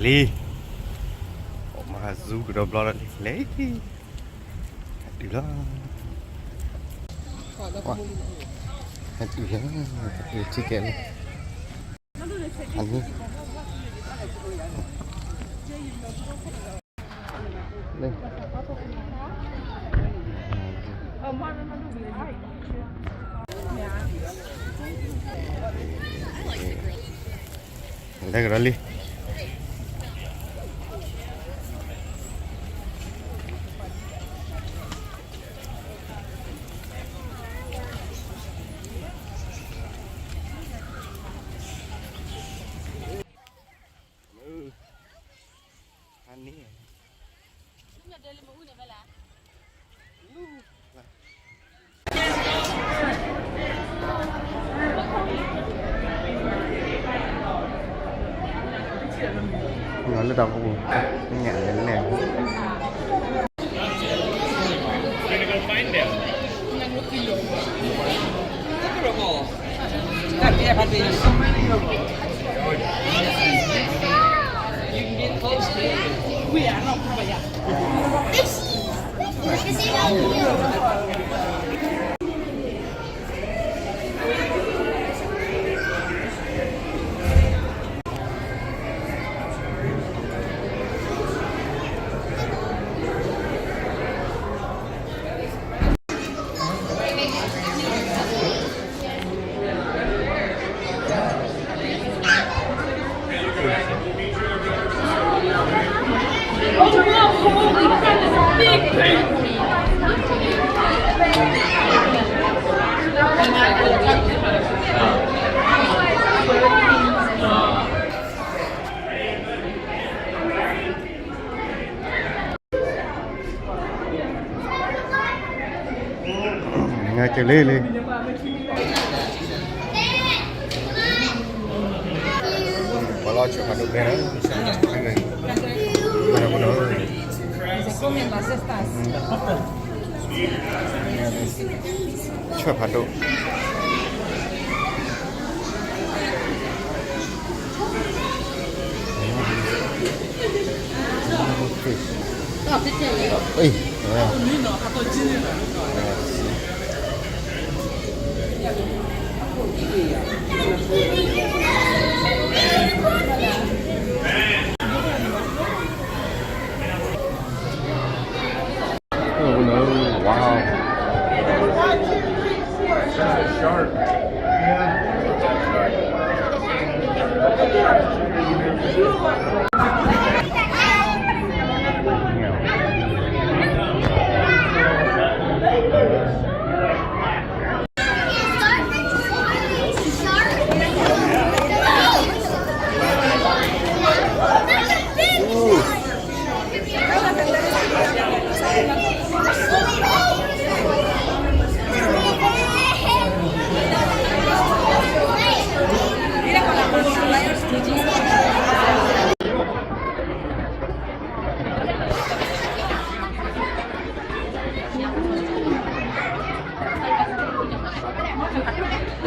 Lee. Oh, Mazu udah bloran lagi. Adilah. Wah. Adilah. Chicken. Ani. Đây. Đây rồi Lee. Ani. Nói là đọc cũng nhả đến nè. Nghe chơi lê lê. Có lo chuyện hoạt động đây đó. Cái này. Benar-benar. Se comen las estas. Coba hoạt động. Ih, wow. Shark.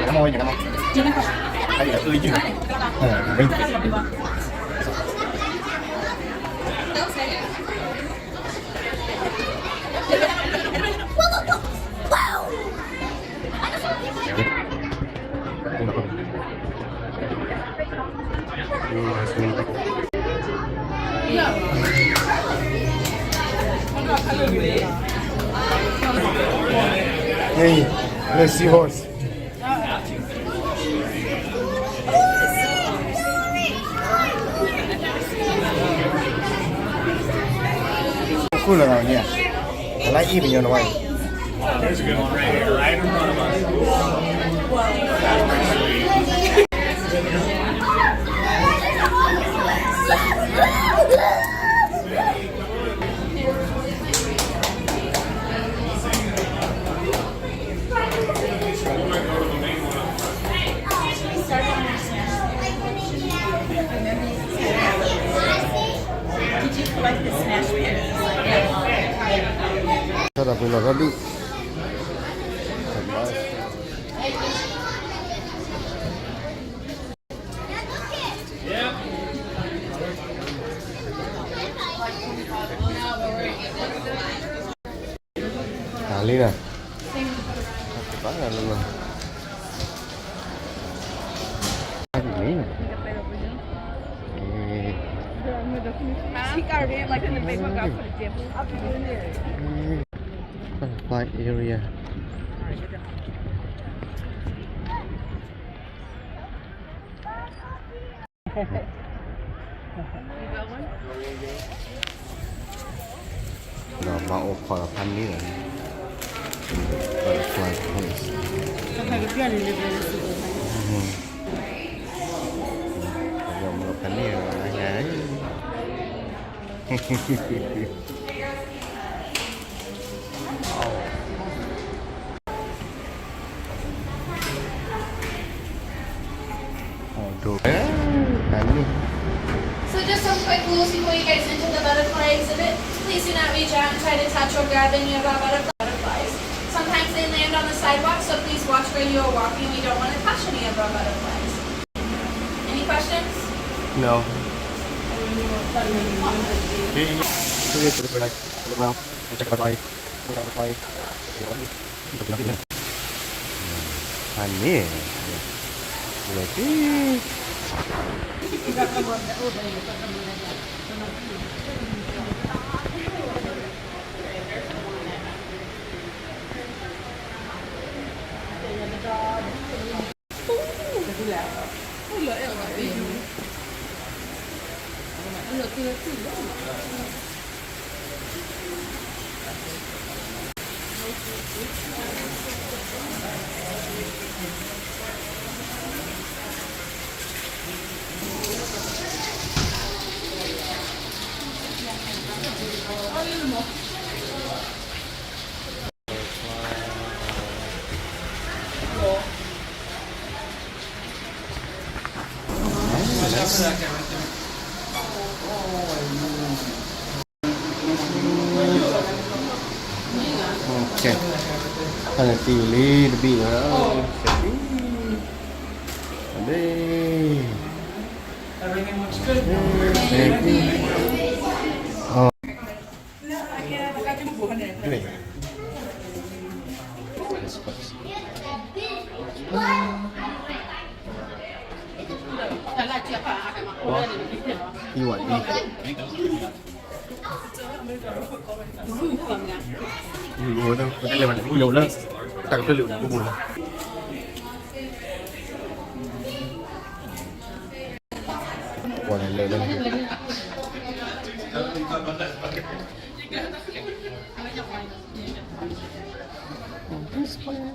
Cảm ơn cảm ơn. Đây là tươi chưa? Mình. Hey, let's see horse. Cool around here. I like even you on the way. There's a good one right here, right in front of us. That's pretty sweet. Did you collect the smash panties? Sarap nila Robbie. Lý nè. Quá là luôn rồi. Lý nè. He got it like in the big one, got put a dip up in there. Butterfly area. Rồi mẫu khỏiพันนี้เหรอ Butterfly place. Rồi mộtพันนี้là nhái. So just some quick rules before you guys enter the butterfly exhibit. Please do not reach out and try to touch or grab any of our butterflies. Sometimes they land on the sidewalk, so please watch where you are walking. We don't want to touch any of our butterflies. Any questions? No. Honey. Ready? Okay. Ada tili lebih lah. Ada. Everything looks good. Oh. Ini. Iwan ni. Ủa đâu, cái này mình nhiều lắm. Tăng cái lượng của mình. Quả này lớn lắm.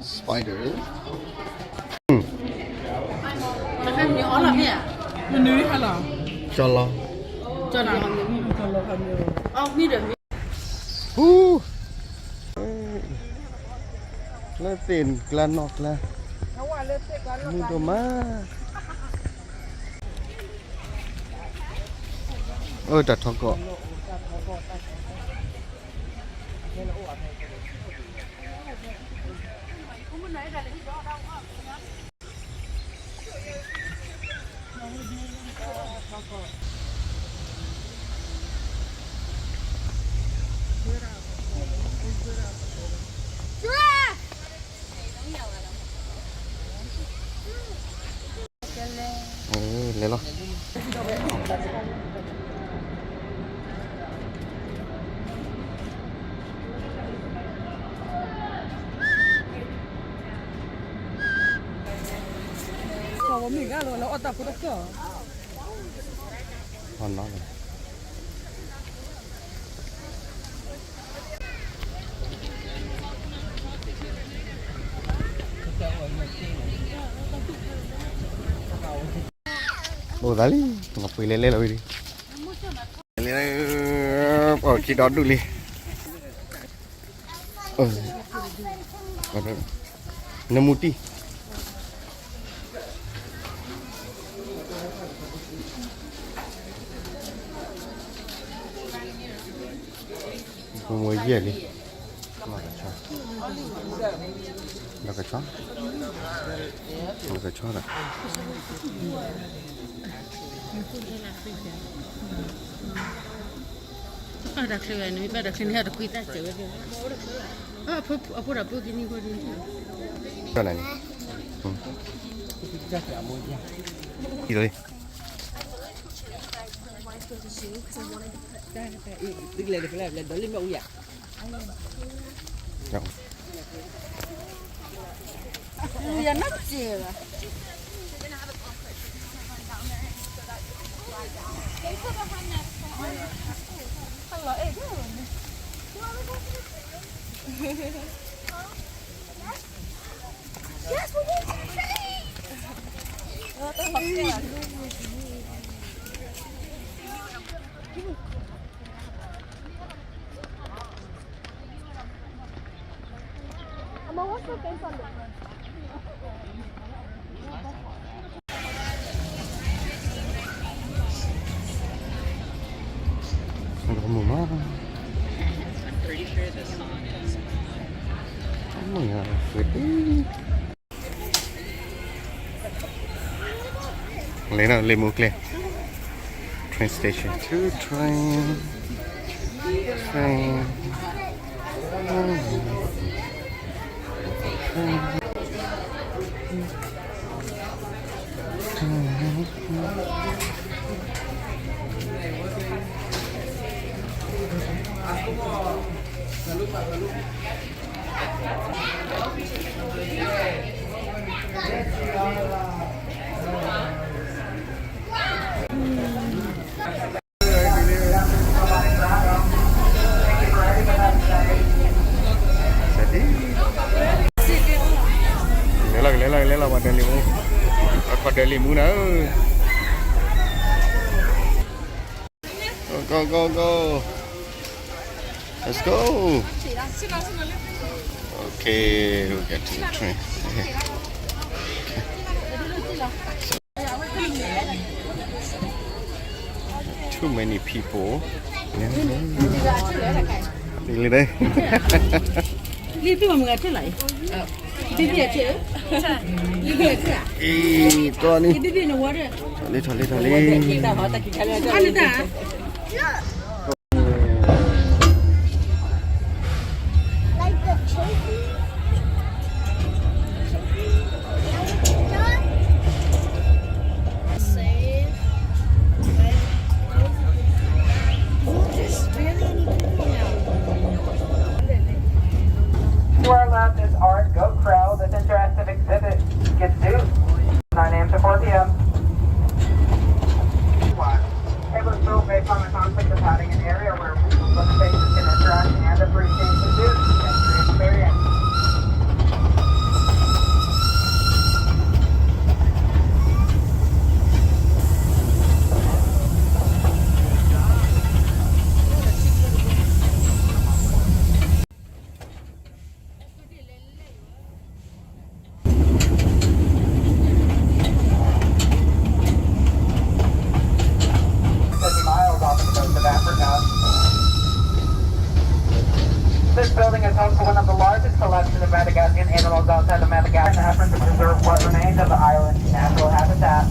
Spider. Nhỏ lắm nhỉ? Mình nuôi hay là? Cho lo. Cho nào? Cho lo hơn nhiều. Đi được. Lá tiền lan nọt là mua đồ má chặt thọ cọ lấy lo mình ăn rồi nó ăn tập của doctor. còn nó này đồ giá đi ngọc quỳ lên rồi đi ở khi đón được đi nó mua đi mua gì đi nó cái chó này Ada keren ni, pada keren ada kuita cewek. Apa dah pergi ni kau ni. ตัวไหนอีเลย Đi lên đó lên bao nhiêu? ยัง Ya nak je. Yes, we're going to the Amma, what's the fence on this? Kamu mah. Pretty sure the song is. Kamu ya, Freddy. Lena, lemu clear. Train station to train. Train. Lela pada limu. Pada limu na. Go. Let's go. Okay, we'll get to the train. Too many people. Đi đây. Đi tu mà ngắt lại. Đi đi chứ. Đi đi chứ à? Ê, to đi. Đi đi nó quá đấy. Thôi đi. Ăn được à? Like the trophy? Save. Just really To our left is Art Goat Crow. This interactive exhibit gets due 9 a.m. to 4 p.m. It was built based on the concept of having an area where limitations can interact and appreciate the zoo sensory experience. This building is home to one of the largest collections of Madagascan animals outside of Madagascar, in an effort to preserve what remains of the island's natural habitat.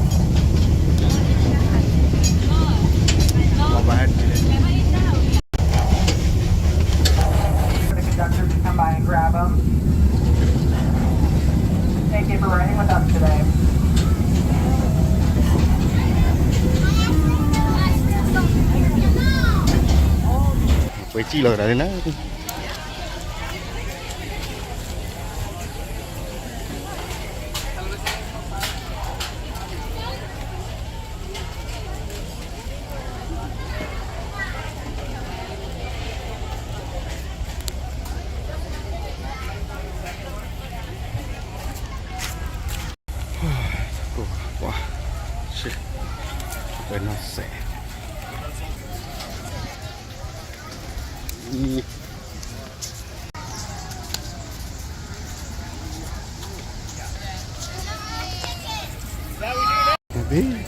For the conductors to come by and grab them. Thank you for riding with us today. Với chi lời đấy nè. Wow, shit. Better not say. Maybe.